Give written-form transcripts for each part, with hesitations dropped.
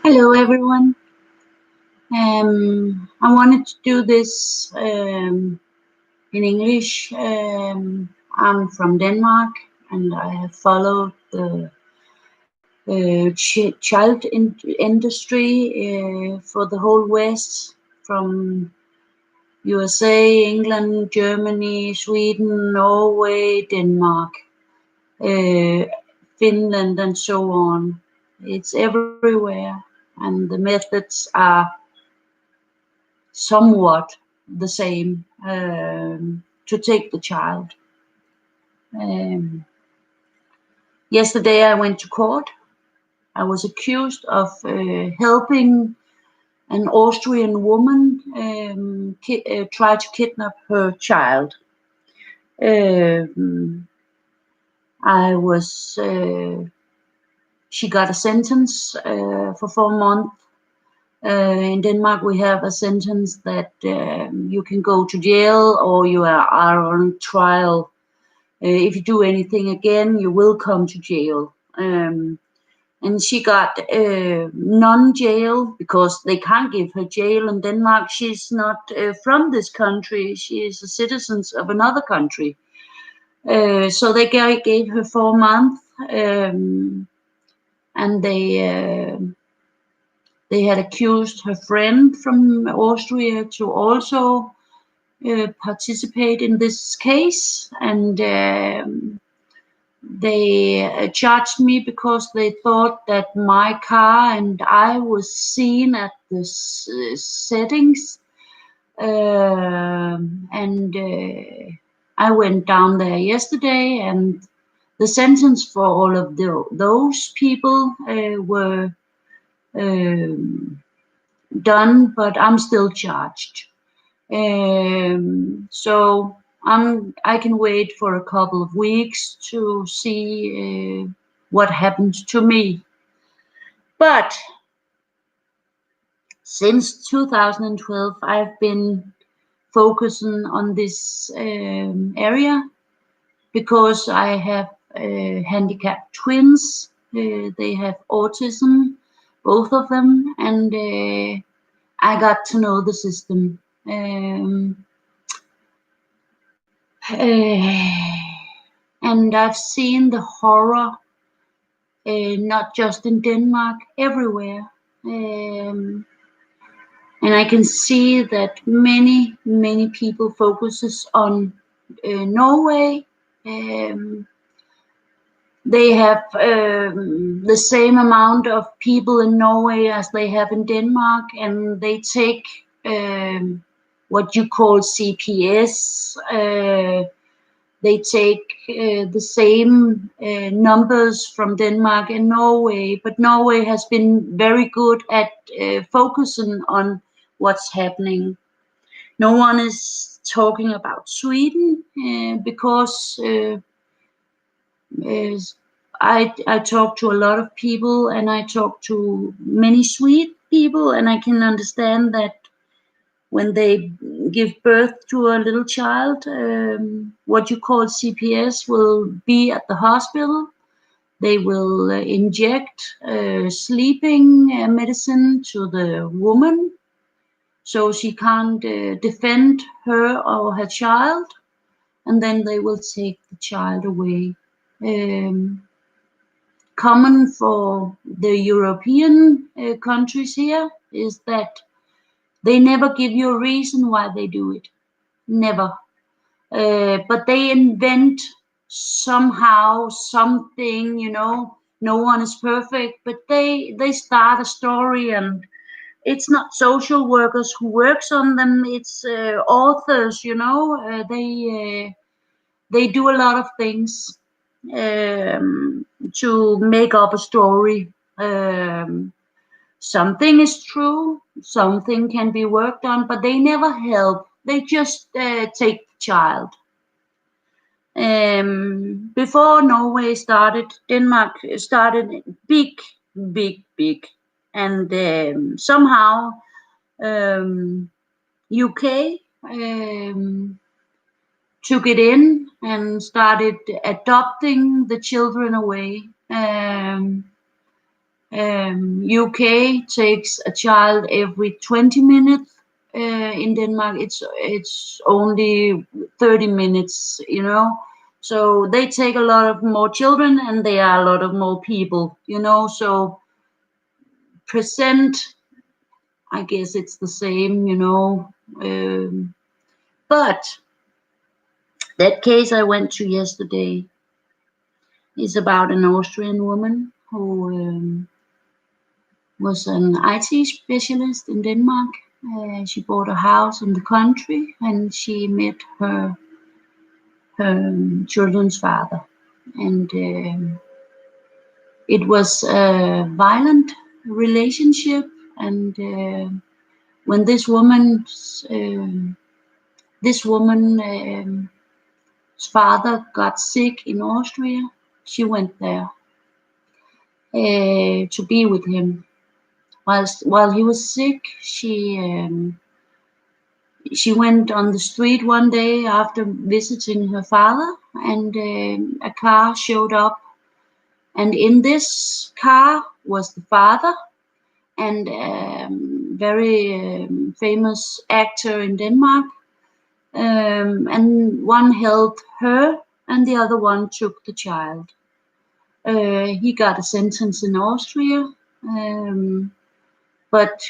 Hello, everyone. I wanted to do this in English. I'm from Denmark, and I have followed the child industry for the whole West, from USA, England, Germany, Sweden, Norway, Denmark, uh, Finland, and so on. It's everywhere, and the methods are somewhat the same to take the child. Um, Yesterday I went to court. I was accused of helping an Austrian woman try to kidnap her child. Um, I was. She got a sentence for 4 months. In Denmark, we have a sentence that you can go to jail or you are on trial. If you do anything again, you will come to jail. And she got non-jail because they can't give her jail in Denmark. She's not from this country. She is a citizen of another country. So they gave her 4 months, and they had accused her friend from Austria to also participate in this case, and they charged me because they thought that my car and I was seen at the settings, and I went down there yesterday, and the sentence for all of those people were done, but I'm still charged. So I can wait for a couple of weeks to see what happens to me. But since 2012, I've been focusing on this area because I have handicapped twins. They have autism, both of them, and I got to know the system. And I've seen the horror, not just in Denmark, everywhere. And I can see that many people focuses on Norway. Um, they have the same amount of people in Norway as they have in Denmark, and they take what you call CPS. They take the same numbers from Denmark and Norway, but Norway has been very good at focusing on what's happening. No one is talking about Sweden because I talk to a lot of people, and I talk to many Swede people, and I can understand that when they give birth to a little child, what you call CPS will be at the hospital. They will inject sleeping medicine to the woman so she can't defend her or her child, and then they will take the child away. Um, Common for the European countries here is that they never give you a reason why they do it. Never. But they invent somehow something, no one is perfect, but they start a story, and it's not social workers who works on them, it's authors, they do a lot of things to make up a story. Something is true, something can be worked on, but they never help. They just take the child. Before Norway started, Denmark started big, and somehow UK took it in and started adopting the children away. UK takes a child every 20 minutes. In Denmark, it's only 30 minutes, you know. So they take a lot of more children, and they are a lot of more people, you know. So percent, I guess it's the same, you know. But that case I went to yesterday is about an Austrian woman who was an IT specialist in Denmark. She bought a house in the country, and she met her children's father. And it was a violent relationship. And when this woman's father got sick in Austria, she went there to be with him. While he was sick, she went on the street one day after visiting her father, and a car showed up, and in this car was the father and very famous actor in Denmark, and one held her and the other one took the child. He got a sentence in Austria, but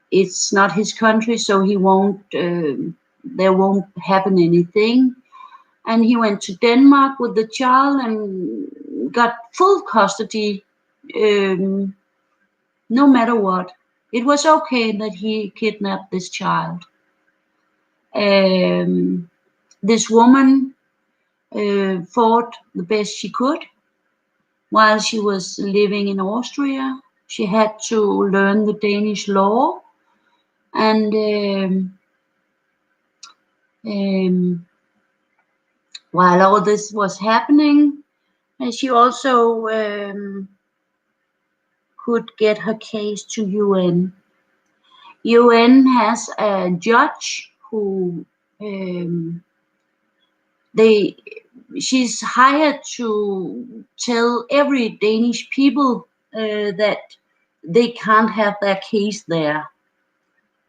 it's not his country, so he won't. There won't happen anything. And he went to Denmark with the child and got full custody, no matter what. It was okay that he kidnapped this child. This woman fought the best she could while she was living in Austria. She had to learn the Danish law, and while all this was happening, she also could get her case to UN. UN has a judge who she's hired to tell every Danish people that they can't have their case there.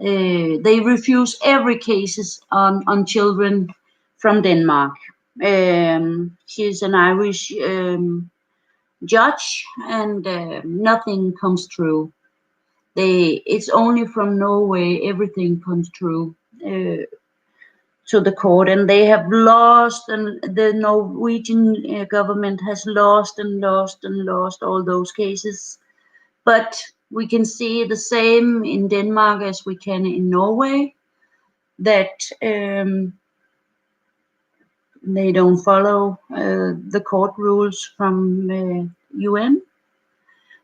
They refuse every cases on children from Denmark. She's an Irish judge, and nothing comes through. It's only from Norway everything comes through to the court, and they have lost, and the Norwegian government has lost and lost and lost all those cases. But we can see the same in Denmark as we can in Norway, that they don't follow the court rules from UN.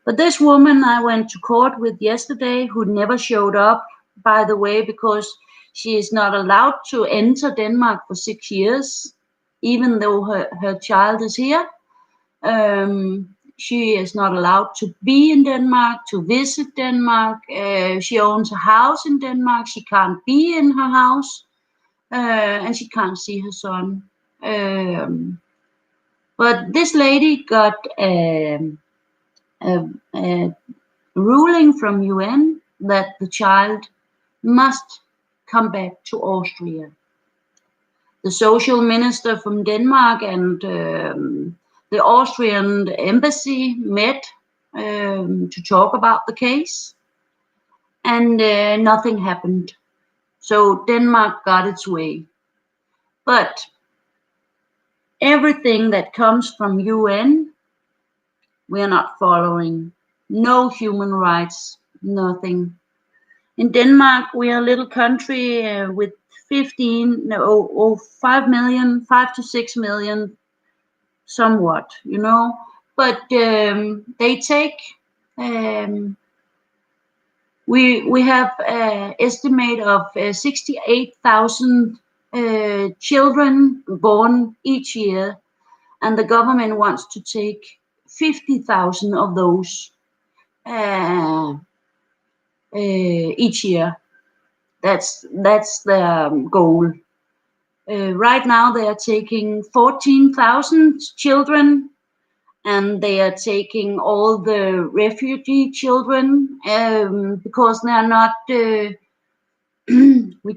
But this woman I went to court with yesterday, who never showed up, by the way, because she is not allowed to enter Denmark for 6 years, even though her child is here. She is not allowed to be in Denmark, to visit Denmark. She owns a house in Denmark. She can't be in her house, and she can't see her son. But this lady got a ruling from UN that the child must come back to Austria. The social minister from Denmark and the Austrian embassy met to talk about the case, and nothing happened. So Denmark got its way. But everything that comes from UN, we are not following. No human rights, nothing. In Denmark, we are a little country with 5 million, 5 to 6 million, somewhat, you know. But they take, we have an estimate of 68,000 children born each year, and the government wants to take 50,000 of those each year. That's the goal. Right now they are taking 14,000 children, and they are taking all the refugee children because they are not. We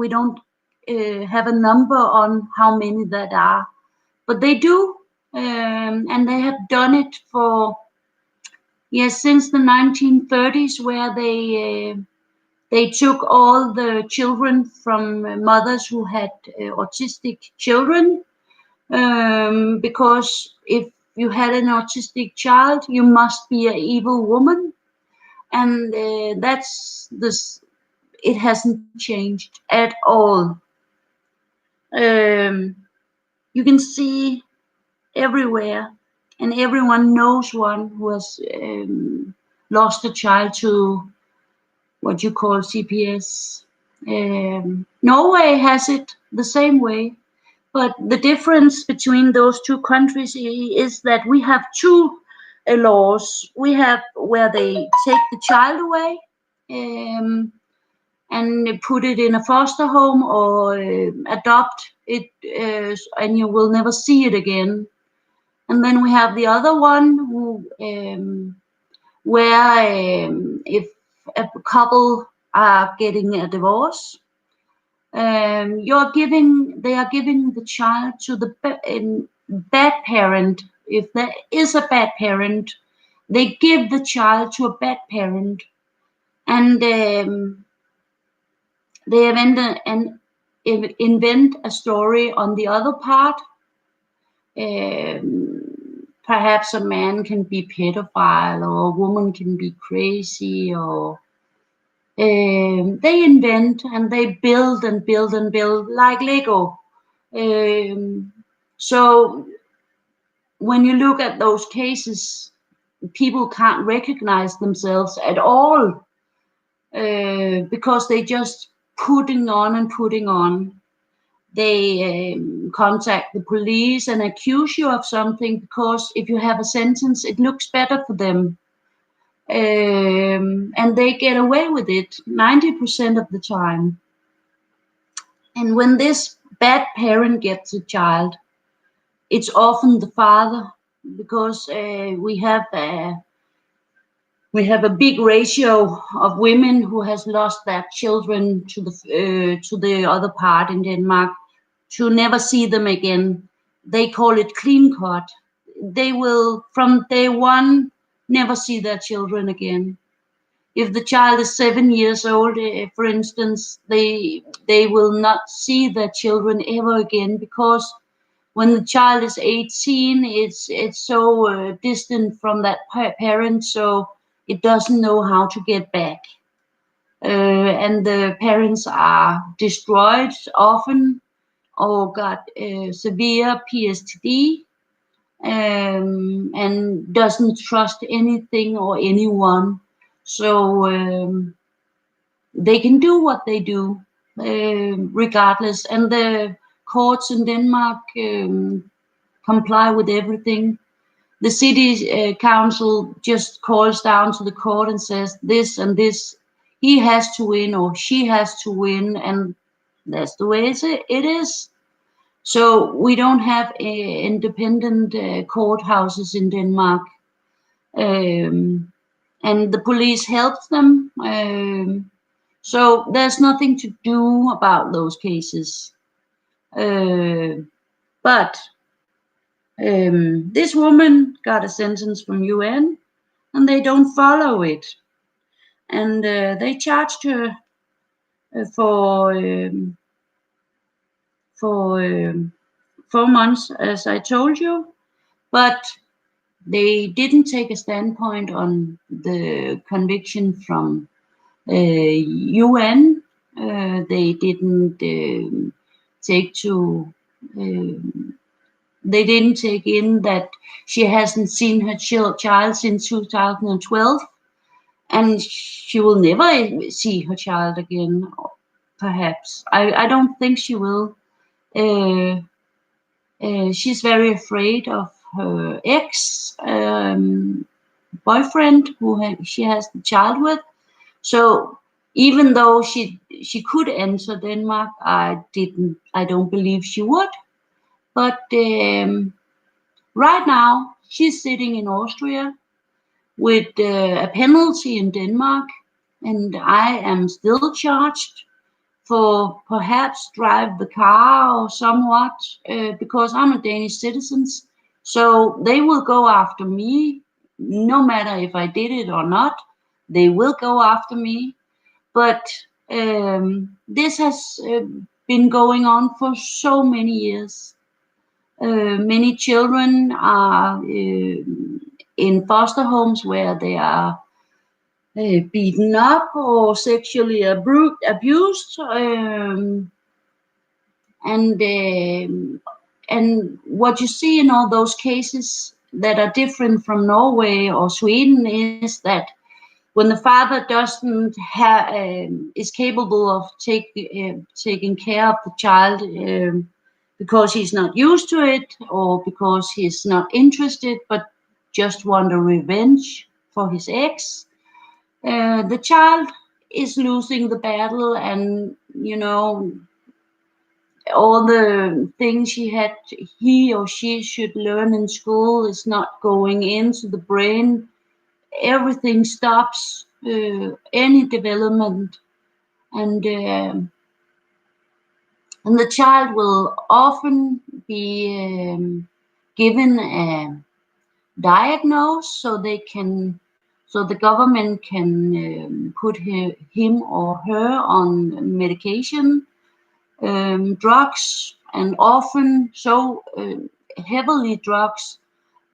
don't have a number on how many that are, but they do, and they have done it for since the 1930s, where they took all the children from mothers who had autistic children, because if you had an autistic child, you must be an evil woman, and that's this. It hasn't changed at all. Um, you can see everywhere, and everyone knows one who has lost a child to what you call CPS. Norway has it the same way, but the difference between those two countries is that we have two laws. We have where they take the child away and put it in a foster home or adopt it, and you will never see it again. And then we have the other one who, where if a couple are getting a divorce, they are giving the child to the bad parent. If there is a bad parent, they give the child to a bad parent, and they invent a story on the other part. Perhaps a man can be pedophile, or a woman can be crazy, or they invent and they build and build and build like Lego. So when you look at those cases, people can't recognize themselves at all, because they just putting on and putting on. They contact the police and accuse you of something, because if you have a sentence, it looks better for them. And they get away with it 90% of the time. And when this bad parent gets a child, it's often the father, because we have a big ratio of women who has lost their children to the other part in Denmark, to never see them again. They call it clean cut. They will, from day one, never see their children again. If the child is 7 years old, for instance, they will not see their children ever again, because when the child is 18, it's so distant from that parent, so it doesn't know how to get back. And the parents are destroyed often, or got severe PTSD, and doesn't trust anything or anyone. So they can do what they do, regardless. And the courts in Denmark comply with everything. The city council just calls down to the court and says this and this. He has to win or she has to win, and that's the way it is. So we don't have independent courthouses in Denmark, and the police helps them. So there's nothing to do about those cases. But this woman got a sentence from UN, and they don't follow it, and they charged her for 4 months, as I told you, but they didn't take a standpoint on the conviction from UN. They didn't take to. They didn't take in that she hasn't seen her child since 2012, and she will never see her child again. Perhaps I don't think she will. She's very afraid of her ex boyfriend who she has the child with. So even though she could enter Denmark, I don't believe she would. But right now she's sitting in Austria with a penalty in Denmark, and I am still charged for perhaps drive the car or somewhat because I'm a Danish citizen. So they will go after me, no matter if I did it or not. They will go after me. But this has been going on for so many years. Many children are in foster homes where they are beaten up or sexually abused, and what you see in all those cases that are different from Norway or Sweden is that when the father doesn't have is capable of taking care of the child because he's not used to it or because he's not interested but just want a revenge for his ex, the child is losing the battle, and all the things he or she should learn in school is not going into the brain. Everything stops, any development, and the child will often be given a diagnose so the government can put him or her on medication, drugs, and often so heavily drugs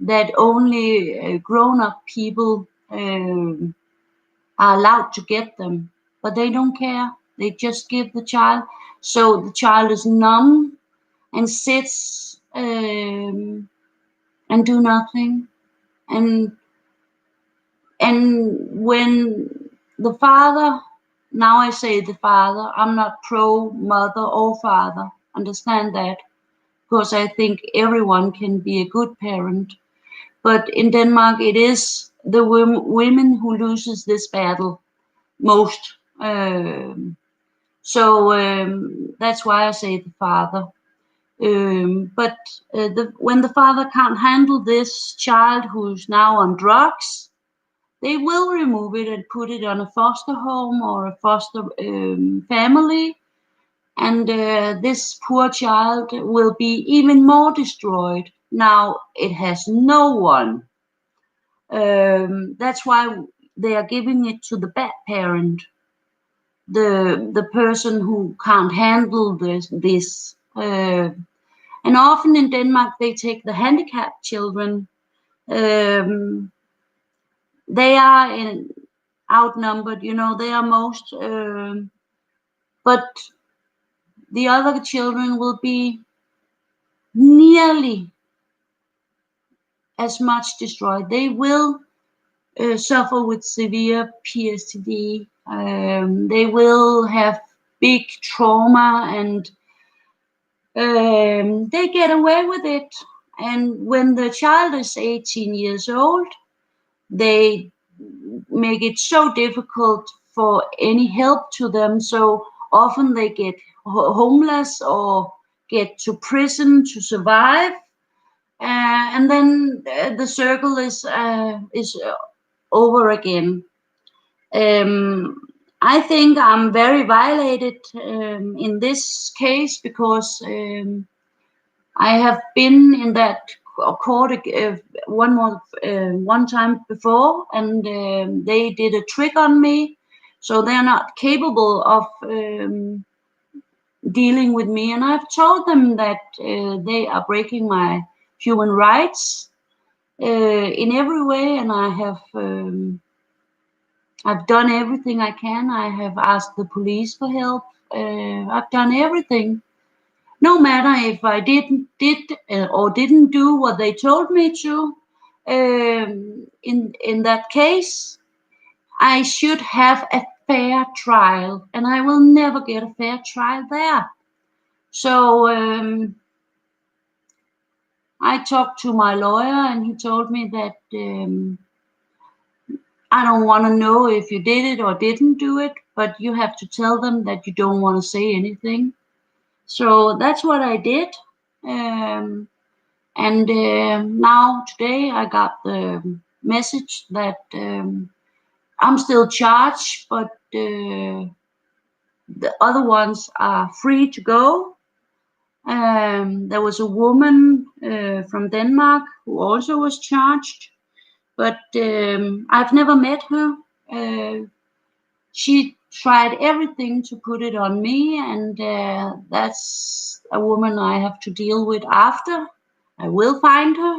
that only grown-up people are allowed to get them, but they don't care. They just give the child, so the child is numb and sits and do nothing. And when the father, now I say the father, I'm not pro mother or father, understand that, because I think everyone can be a good parent. But in Denmark, it is the women who loses this battle most. That's why I say the father. But when the father can't handle this child who's now on drugs, they will remove it and put it on a foster home or a foster family. And this poor child will be even more destroyed. Now it has no one. That's why they are giving it to the bad parent, the person who can't handle this. And often in Denmark, they take the handicapped children. They are outnumbered, they are most, but the other children will be nearly as much destroyed. They will suffer with severe PTSD. They will have big trauma, and they get away with it. And when the child is 18 years old, they make it so difficult for any help to them. So often they get homeless or get to prison to survive. And then the circle is over again. I think I'm very violated in this case because I have been in that court one time before, and they did a trick on me, so they're not capable of dealing with me. And I've told them that they are breaking my human rights in every way, and I've done everything I can. I have asked the police for help. I've done everything. No matter if I did or didn't do what they told me to. In that case, I should have a fair trial, and I will never get a fair trial there. So I talked to my lawyer, and he told me that I don't want to know if you did it or didn't do it, but you have to tell them that you don't want to say anything. So that's what I did. And now today I got the message that I'm still charged, but the other ones are free to go. There was a woman from Denmark who also was charged, but I've never met her. She tried everything to put it on me, and that's a woman I have to deal with after. I will find her.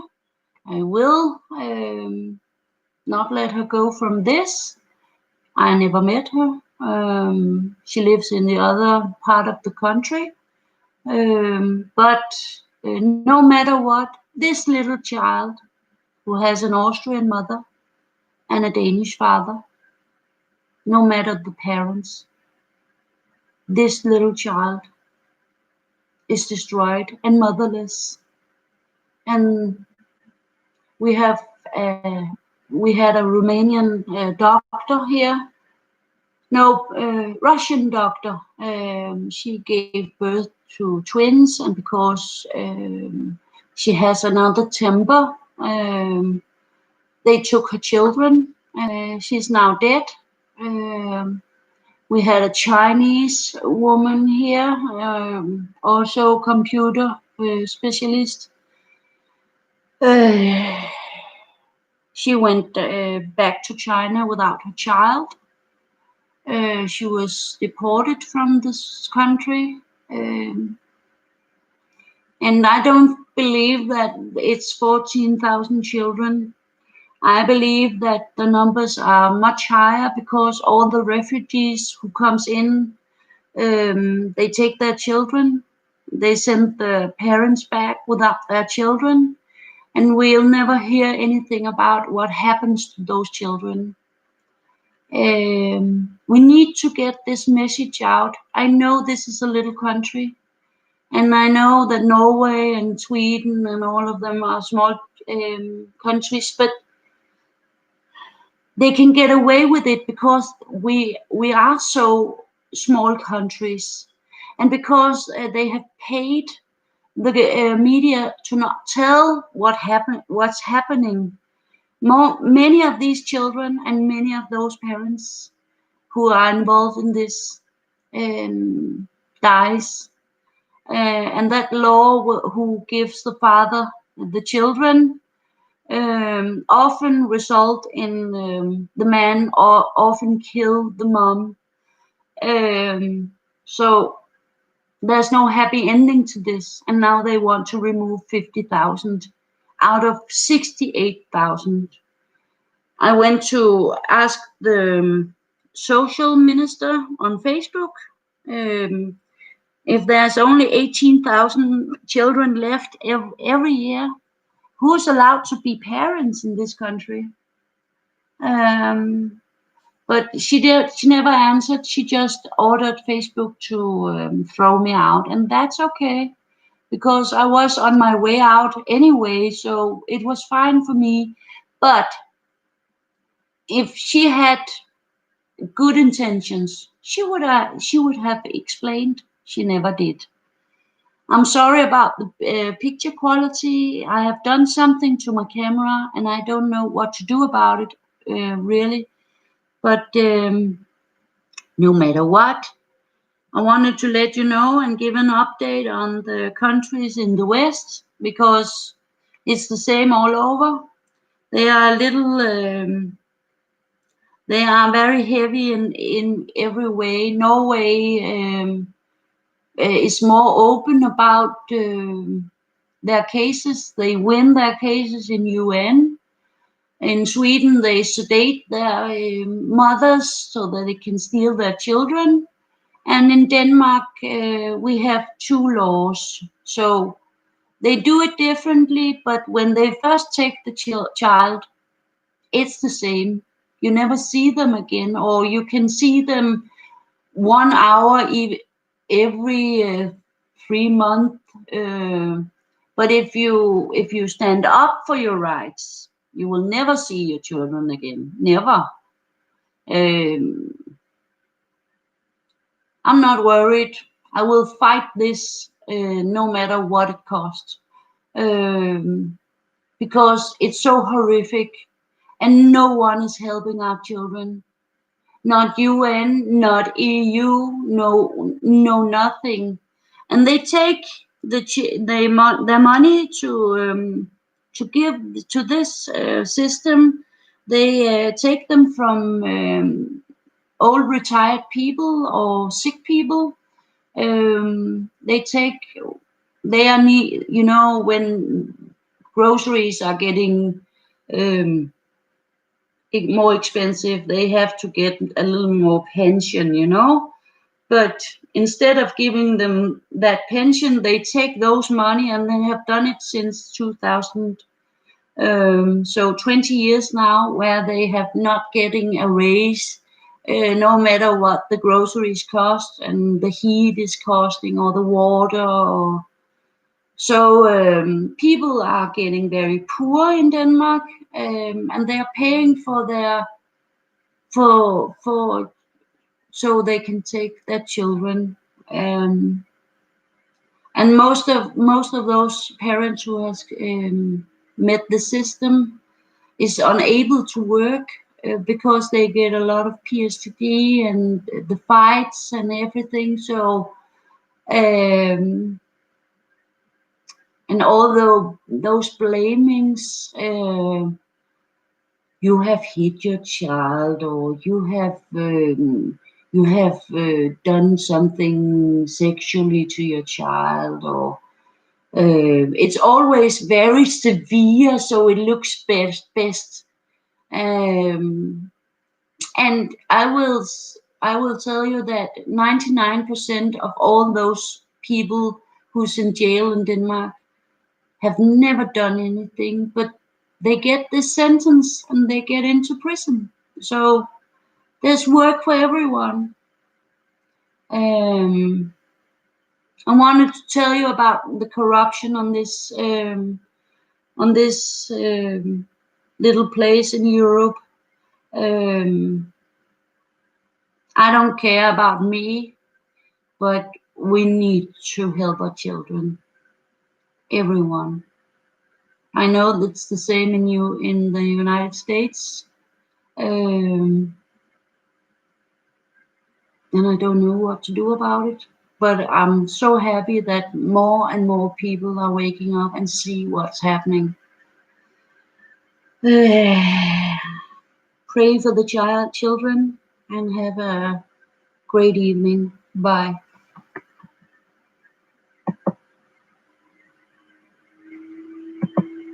I will not let her go from this. I never met her. She lives in the other part of the country. But no matter what, this little child who has an Austrian mother and a Danish father, no matter the parents, this little child is destroyed and motherless. And we have we had a Romanian doctor here. No, Russian doctor. She gave birth to twins, and because she has another temper, they took her children. She's now dead. We had a Chinese woman here, also computer specialist. She went back to China without her child. She was deported from this country. And I don't believe that it's 14,000 children. I believe that the numbers are much higher because all the refugees who comes in, they take their children, they send the parents back without their children, and we'll never hear anything about what happens to those children. We need to get this message out. I know this is a little country, and I know that Norway and Sweden and all of them are small countries, but they can get away with it because we are so small countries, and because they have paid the media to not tell what's happening. Many of these children and many of those parents who are involved in this dies, and that law who gives the father the children often result in the man or often kill the mom. So there's no happy ending to this, and now they want to remove 50,000 out of 68,000. I went to ask the social minister on Facebook if there's only 18,000 children left every year, who's allowed to be parents in this country? But she never answered. She just ordered Facebook to throw me out, and that's okay because I was on my way out anyway, so it was fine for me. But if she had good intentions, she would have explained. She never did. I'm sorry about the picture quality. I have done something to my camera, and I don't know what to do about it, really. But no matter what, I wanted to let you know and give an update on the countries in the West because it's the same all over. They are a little, they are very heavy in every way. Norway is more open about their cases. They win their cases in UN. In Sweden, they sedate their mothers so that they can steal their children. And in Denmark, we have two laws. So they do it differently, but when they first take the child, it's the same. You never see them again, or you can see them 1 hour every 3 months. But if you stand up for your rights, you will never see your children again. Never. I'm not worried. I will fight this no matter what it costs. because it's so horrific, and no one is helping our children. Not UN, not EU, no nothing. And they take their money to give to this system. They take them from old retired people or sick people. They take they are when groceries are getting um, more expensive, they have to get a little more pension. But instead of giving them that pension, they take those money, and they have done it since 2000. So 20 years now, where they have not getting a raise, no matter what the groceries cost and the heat is costing, or the water. So people are getting very poor in Denmark, and they are paying for their for so they can take their children. Um, and most of those parents who has met the system is unable to work because they get a lot of PSTD and the fights and everything. So and although those blamings, you have hit your child, or you have done something sexually to your child, or it's always very severe, so it looks best. Um, and I will tell you that 99% of all those people who's in jail in Denmark have never done anything, but they get this sentence and they get into prison. So there's work for everyone. Um, I wanted to tell you about the corruption on this little place in Europe. Um, I don't care about me, but we need to help our children. Everyone. I know that's the same in the United States. Um, and I don't know what to do about it. But I'm so happy that more and more people are waking up and see what's happening. Pray for the children, and have a great evening. Bye.